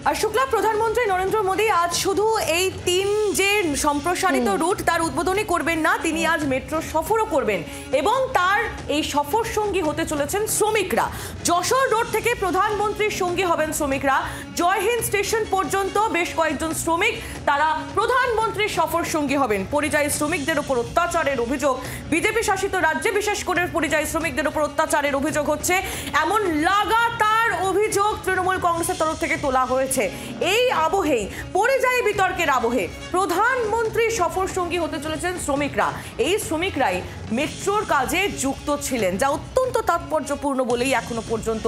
আর শুক্লা, প্রধানমন্ত্রী নরেন্দ্র মোদী আজ শুধু এই 3 যে সম্প্রসারিত রুট তার উদ্বোধনই করবেন না, তিনি আজ মেট্রো সফরও করবেন এবং তার এই সফর সঙ্গী হতে চলেছেন শ্রমিকরা। যশোর রোড থেকে প্রধানমন্ত্রীর সঙ্গী হবেন শ্রমিকরা। জয়হিন্দ স্টেশন পর্যন্ত বেশ কয়েকজন শ্রমিক তারা প্রধানমন্ত্রীর সফর সঙ্গী হবেন। পরিযায়ী শ্রমিকদের উপর অত্যাচারের অভিযোগ, বিজেপি শাসিত রাজ্যে বিশেষ করে পরিযায়ী শ্রমিকদের উপর অত্যাচারের অভিযোগ হচ্ছে, এমন লাগাতার অভিযোগ তৃণমূল কংগ্রেসের তরফ থেকে তোলা হয়েছে। এই আবহেই, পরিযায়ী বিতর্কের আবহে প্রধানমন্ত্রী সফর সঙ্গী হতে চলেছেন শ্রমিকরা। এই শ্রমিকরাই মেট্রোর কাজে যুক্ত ছিলেন, যা অত্যন্ত তাৎপর্যপূর্ণ বলেই এখনো পর্যন্ত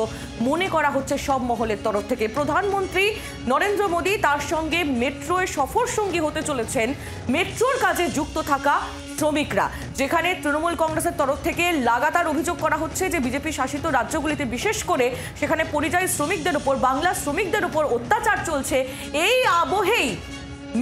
মনে করা হচ্ছে সব মহলের তরফ থেকে। প্রধানমন্ত্রী নরেন্দ্র মোদী তার সঙ্গে মেট্রোয় সফর সঙ্গী হতে চলেছেন মেট্রোর কাজে যুক্ত থাকা শ্রমিকরা, যেখানে তৃণমূল কংগ্রেসের তরফ থেকে লাগাতার অভিযোগ করা হচ্ছে যে বিজেপি শাসিত রাজ্যগুলিতে বিশেষ করে সেখানে পরিযায়ী শ্রমিকদের উপর, বাংলা শ্রমিকদের উপর অত্যাচার চলছে। এই আবহেই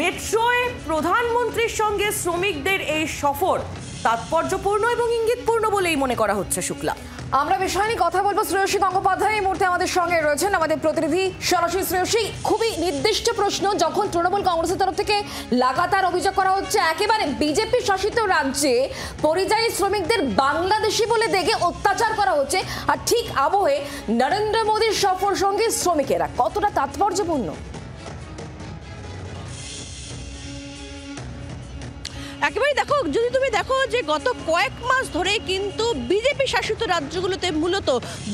মেট্রোয় প্রধানমন্ত্রীর সঙ্গে শ্রমিকদের এই সফর তাৎপর্যপূর্ণ এবং ইঙ্গিতপূর্ণ বলেই মনে করা হচ্ছে। শুক্লা, আমরা বিষয় নিয়ে কথা বলবো। শ্রেয়সী গঙ্গোপাধ্যায় এই মুহূর্তে আমাদের সঙ্গে রয়েছেন, আমাদের প্রতিনিধি সরাসরি। শ্রেয়সী, খুবই নির্দিষ্ট প্রশ্ন, যখন তৃণমূল কংগ্রেসের তরফ থেকে লাগাতার অভিযোগ করা হচ্ছে একেবারে বিজেপি শাসিত রাজ্যে পরিযায়ী শ্রমিকদের বাংলাদেশি বলে দেখে অত্যাচার করা হচ্ছে, আর ঠিক আবহে নরেন্দ্র মোদীর সফর সঙ্গী শ্রমিকেরা, কতটা তাৎপর্যপূর্ণ? একেবারে দেখো, যদি তুমি দেখো যে গত কয়েক মাস ধরে কিন্তু বিজেপি শাসিত রাজ্যগুলোতে মূলত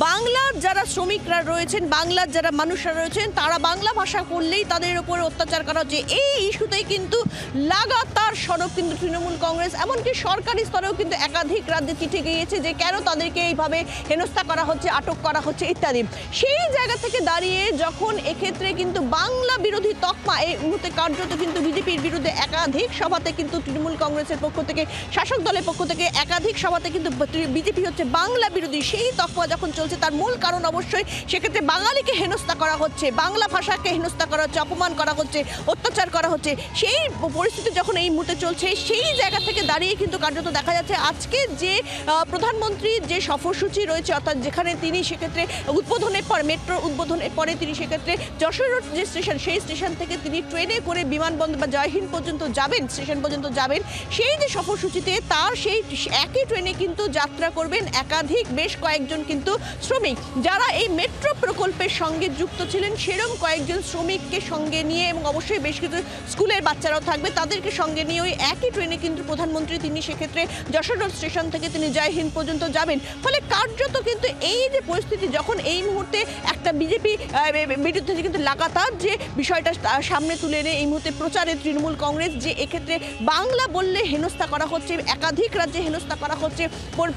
বাংলার যারা শ্রমিকরা রয়েছেন, বাংলার যারা মানুষরা রয়েছেন, তারা বাংলা ভাষা করলেই তাদের উপরে অত্যাচার করা হচ্ছে। এই ইস্যুতেই কিন্তু লাগাতার সরব কিন্তু তৃণমূল কংগ্রেস, এমনকি সরকারি স্তরেও কিন্তু একাধিক রাজ্যে চিঠি গিয়েছে যে কেন তাদেরকে এইভাবে হেনস্থা করা হচ্ছে, আটক করা হচ্ছে ইত্যাদি। সেই জায়গা থেকে দাঁড়িয়ে যখন এক্ষেত্রে কিন্তু বাংলা বিরোধী তকমা এই মুহূর্তে কার্যত কিন্তু বিজেপির বিরুদ্ধে একাধিক সভাতে কিন্তু তৃণমূল কংগ্রেসের পক্ষ থেকে, শাসক দলের পক্ষ থেকে একাধিক সভাতে কিন্তু বিজেপি হচ্ছে বাংলা বিরোধী, সেই তকমা যখন চলছে তার মূল কারণ অবশ্যই সেক্ষেত্রে বাঙালিকে হেনস্থা করা হচ্ছে, বাংলা ভাষাকে হেনস্থা করা হচ্ছে, অপমান করা হচ্ছে, অত্যাচার করা হচ্ছে। সেই পরিস্থিতি যখন এই মুহূর্তে চলছে, সেই জায়গা থেকে দাঁড়িয়ে কিন্তু কার্যত দেখা যাচ্ছে আজকে যে প্রধানমন্ত্রীর যে সফরসূচি রয়েছে, অর্থাৎ যেখানে তিনি সেক্ষেত্রে উদ্বোধনের পর, মেট্রো উদ্বোধনের পরে তিনি সেক্ষেত্রে যশোর রোড যে স্টেশন, সেই স্টেশন থেকে তিনি ট্রেনে করে বিমানবন্দর বা জয়হিন্দ পর্যন্ত যাবেন, স্টেশন পর্যন্ত যাবেন। সেই যে সফরসূচিতে তার সেই একই ট্রেনে কিন্তু যাত্রা করবেন একাধিক বেশ কয়েকজন কিন্তু শ্রমিক, যারা এই মেট্রো প্রকল্পের সঙ্গে যুক্ত ছিলেন। সেরকম কয়েকজন শ্রমিককে সঙ্গে নিয়ে, এবং অবশ্যই বেশ কিছু স্কুলের বাচ্চারাও থাকবে, তাদেরকে সঙ্গে নিয়ে ওই একই ট্রেনে কিন্তু প্রধানমন্ত্রী তিনি সেক্ষেত্রে যশোর রোড স্টেশন থেকে তিনি জয়হিন্দ পর্যন্ত যাবেন। ফলে কার্যত কিন্তু এই যে পরিস্থিতি, যখন এই মুহূর্তে একটা বিজেপি বিরুদ্ধে কিন্তু লাগাতার যে বিষয়টা সামনে তুলে এনে এই মুহূর্তে প্রচারে তৃণমূল কংগ্রেস, যে এক্ষেত্রে বাংলা বললে হেনস্থা করা হচ্ছে, একাধিক রাজ্যে হেনস্থা করা হচ্ছে,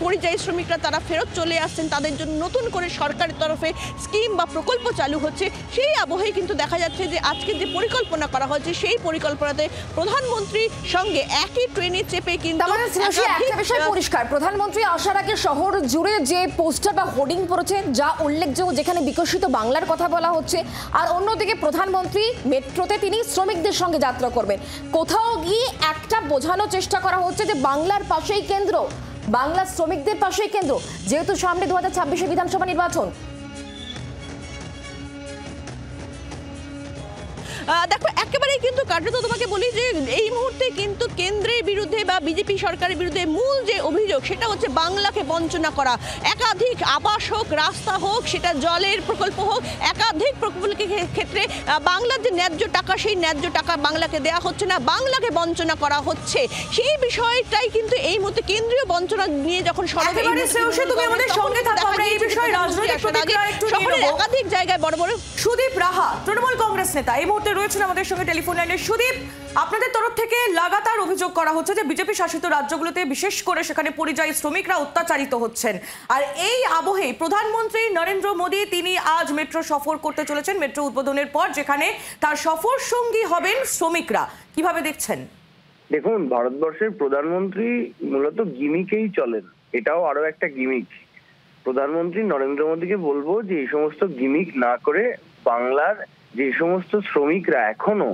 পরিযায়ী শ্রমিকরা তারা ফেরত চলে আসছেন, তাদের জন্য নতুন করে সরকারের তরফে স্কিম বা প্রকল্প চালু হচ্ছে। সেই আবহে কিন্তু দেখা যাচ্ছে যে আজকে যে পরিকল্পনা করা হয়েছে, সেই পরিকল্পনাতে প্রধানমন্ত্রীর সঙ্গে একই ট্রেনে চেপে কিন্তু একটা বিষয় পরিষ্কার, প্রধানমন্ত্রী আসার আগে শহর জুড়ে যে পোস্টার বা হোর্ডিং পড়েছে যা উল্লেখযোগ্য, যেখানে বিকশিত বাংলার কথা বলা হচ্ছে, আর অন্যদিকে প্রধানমন্ত্রী মেট্রোতে তিনি শ্রমিকদের সঙ্গে যাত্রা করবেন। কোথাও গিয়ে একটা বোঝানোর চেষ্টা করা হচ্ছে যে বাংলার পাশেই কেন্দ্র, বাংলা শ্রমিকদের পাশেই কেন্দ্র, যেহেতু সামনে 2026 বিধানসভা নির্বাচন। দেখো, একেবারেই কিন্তু কার্যত তোমাকে বলি যে এই মুহূর্তে কিন্তু কেন্দ্রের বিরুদ্ধে বা বিজেপি সরকারের বিরুদ্ধে মূল যে অভিযোগ, সেটা হচ্ছে বাংলাকে বঞ্চনা করা। একাধিক আবাস হোক, রাস্তা হোক, সেটা জলের প্রকল্প হোক, একাধিক প্রকল্পের ক্ষেত্রে বাংলার যে ন্যায্য টাকা, সেই ন্যায্য টাকা বাংলাকে দেওয়া হচ্ছে না, বাংলাকে বঞ্চনা করা হচ্ছে। সেই বিষয়টাই কিন্তু এই মুহূর্তে কেন্দ্রীয় বঞ্চনা নিয়ে যখন একাধিক জায়গায় বড় বড় সুদীপ রাহা, তৃণমূল কংগ্রেস নেতা, এই মুহূর্তে রয়েছেন আমাদের সঙ্গে টেলিফোন লাইনে। সুদীপ, আপনাদের তরফ থেকে লাগাতার অভিযোগ করা হচ্ছে যে বিজেপি শাসিত রাজ্যগুলোতে বিশেষ করে সেখানে পরিযায়ী শ্রমিকরা অত্যাচারিত হচ্ছেন, আর এই আবহে প্রধানমন্ত্রী নরেন্দ্র মোদী তিনি আজ মেট্রো সফর করতে চলেছেন মেট্রো উদ্বোধনের পর, যেখানে তার সফর সঙ্গী হবেন শ্রমিকরা। কিভাবে দেখছেন? দেখুন, ভারতবর্ষের প্রধানমন্ত্রী মূলত গিমিকেই চলেন, এটাও আরো একটা গিমিক। প্রধানমন্ত্রী নরেন্দ্র মোদীকে বলবো যে এই সমস্ত গিমিক না করে বাংলার যে সমস্ত শ্রমিকরা এখনো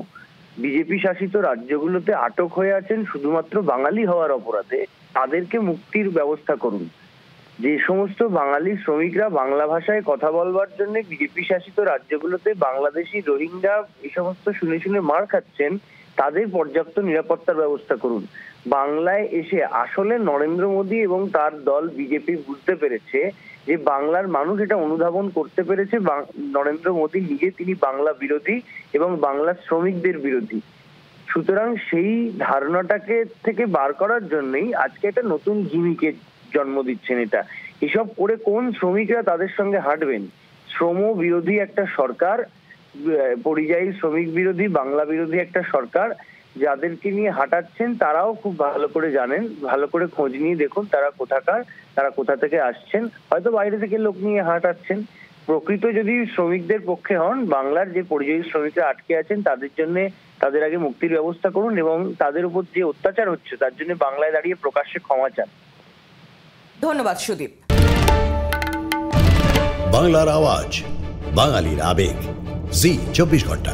বিজেপি শাসিত রাজ্যগুলোতে আটক হয়ে আছেন শুধুমাত্র বাঙালি হওয়ার অপরাধে, তাদেরকে মুক্তির ব্যবস্থা করুন। যে সমস্ত বাঙালি শ্রমিকরা বাংলা ভাষায় কথা বলবার জন্য বিজেপি শাসিত রাজ্যগুলোতে বাংলাদেশি রোহিঙ্গা এই সমস্ত শুনে শুনে মার খাচ্ছেন, তাদের পর্যাপ্ত নিরাপত্তার ব্যবস্থা করুন। বাংলায় এসে আসলে নরেন্দ্র মোদী এবং তার দল বিজেপি বুঝতে পেরেছে যে বাংলার মানুষ এটা অনুধাবন করতে পেরেছে, নরেন্দ্র মোদী নিজে তিনি বাংলা বিরোধী এবং বাংলার শ্রমিকদের বিরোধী। সুতরাং সেই ধারণাটাকে থেকে বার করার জন্যই আজকে একটা নতুন গিমিকে জন্ম দিচ্ছেন। এটা এসব করে কোন শ্রমিকরা তাদের সঙ্গে হাঁটবেন? শ্রম বিরোধী একটা সরকার, পরিযায়ী শ্রমিক বিরোধী, বাংলা বিরোধী একটা সরকার যাদেরকে নিয়ে হাঁটাচ্ছেন তারাও খুব ভালো করে জানেন। ভালো করে খোঁজ নিয়ে দেখুন তারা কোথাকার, তারা কোথা থেকে আসছেন। হয়তো বাইরে থেকে লোক নিয়ে হাঁটাচ্ছেন। প্রকৃত যদি শ্রমিকদের পক্ষে হন, বাংলার যে পরিযায়ী শ্রমিকরা আটকে আছেন তাদের জন্য তাদের আগে মুক্তির ব্যবস্থা করুন এবং তাদের উপর যে অত্যাচার হচ্ছে তার জন্য বাংলায় দাঁড়িয়ে প্রকাশ্যে ক্ষমা চান। ধন্যবাদ সুদীপ। বাংলার আওয়াজ, বাঙালির আবেগ, জি 24 ঘন্টা।